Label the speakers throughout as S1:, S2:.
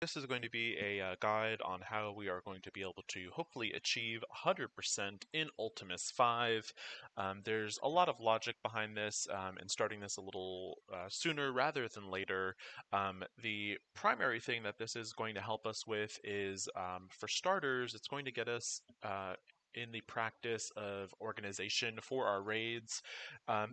S1: This is going to be a guide on how we are going to be able to hopefully achieve 100% in Ultimus 5. There's a lot of logic behind this and starting this a little sooner rather than later. The primary thing that this is going to help us with is, for starters, it's going to get us in the practice of organization for our raids.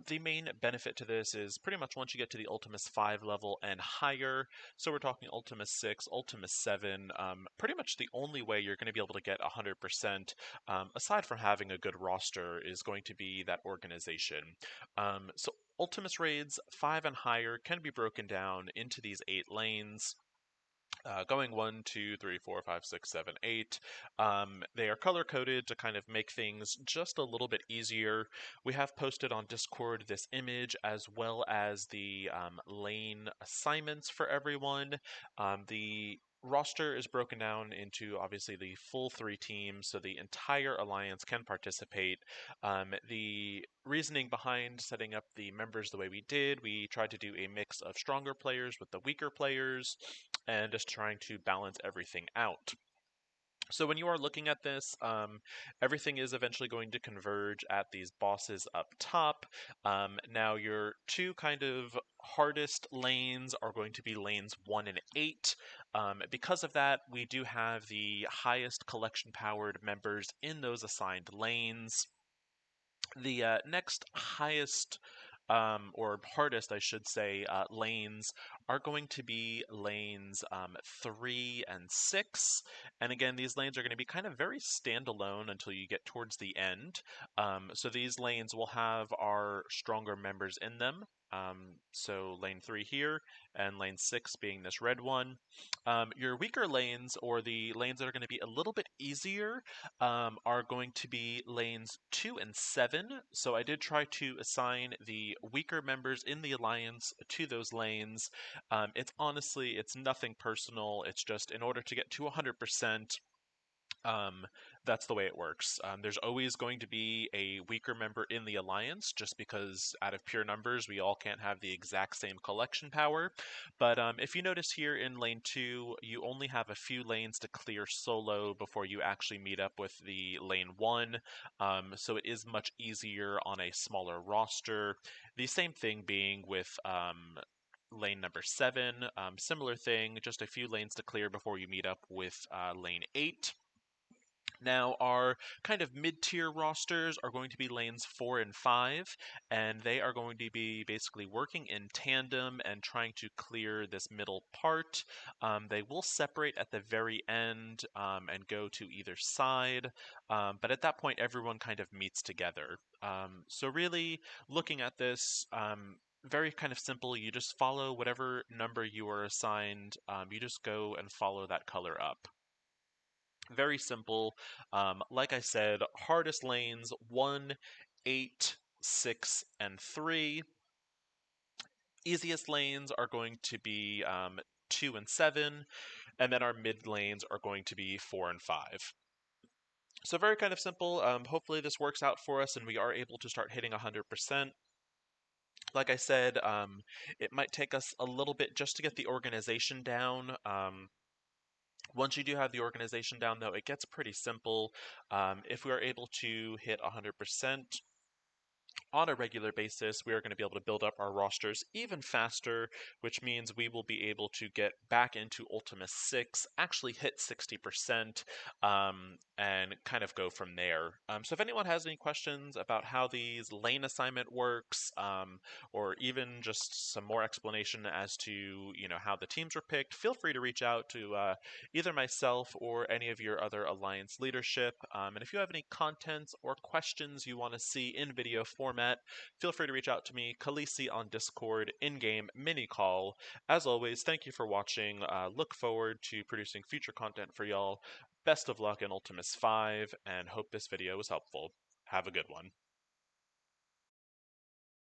S1: The main benefit to this is pretty much once you get to the Ultimus 5 level and higher, so we're talking Ultimus 6, Ultimus 7, pretty much the only way you're going to be able to get 100%, aside from having a good roster, is going to be that organization. So Ultimus raids 5 and higher can be broken down into these 8 lanes. Going 1, 2, 3, 4, 5, 6, 7, 8. They are color coded to kind of make things just a little bit easier. We have posted on Discord this image as well as the lane assignments for everyone. The roster is broken down into obviously the full 3 teams, so the entire alliance can participate. The reasoning behind setting up the members the way we did, we tried to do a mix of stronger players with the weaker players and just trying to balance everything out. So when you are looking at this, everything is eventually going to converge at these bosses up top. Now your two kind of hardest lanes are going to be lanes 1 and 8. Because of that, we do have the highest collection powered members in those assigned lanes. The next highest, or hardest, I should say, lanes are going to be lanes 3 and 6. And again, these lanes are going to be kind of very standalone until you get towards the end. So these lanes will have our stronger members in them. So lane 3 here, and lane 6 being this red one. Your weaker lanes, or the lanes that are going to be a little bit easier, are going to be lanes 2 and 7. So I did try to assign the weaker members in the alliance to those lanes. It's nothing personal. It's just in order to get to 100%. That's the way it works. There's always going to be a weaker member in the alliance, just because out of pure numbers, we all can't have the exact same collection power. But if you notice here in lane 2, you only have a few lanes to clear solo before you actually meet up with the lane 1. So it is much easier on a smaller roster. The same thing being with lane number 7. Similar thing, just a few lanes to clear before you meet up with lane 8. Now, our kind of mid-tier rosters are going to be lanes 4 and 5, and they are going to be basically working in tandem and trying to clear this middle part. They will separate at the very end and go to either side, but at that point, everyone kind of meets together. So really, looking at this, very kind of simple. You just follow whatever number you are assigned. You just go and follow that color up. Very simple. Like I said, hardest lanes 1, 8, 6, and 3. Easiest lanes are going to be 2 and 7, and then our mid lanes are going to be 4 and 5. So very kind of simple. Hopefully this works out for us and we are able to start hitting 100%. Like I said, it might take us a little bit just to get the organization down. Once you do have the organization down, though, it gets pretty simple. If we are able to hit 100%, on a regular basis, we are going to be able to build up our rosters even faster, which means we will be able to get back into Ultimus 6, actually hit 60%, and kind of go from there. So if anyone has any questions about how these lane assignment works, or even just some more explanation as to, how the teams were picked, feel free to reach out to either myself or any of your other Alliance leadership. And if you have any contents or questions you want to see in video format, feel free to reach out to me, Khaleesi on Discord, in-game mini call. As always, thank you for watching. Look forward to producing future content for y'all. Best of luck in Ultimus 5, and hope this video was helpful. Have a good one.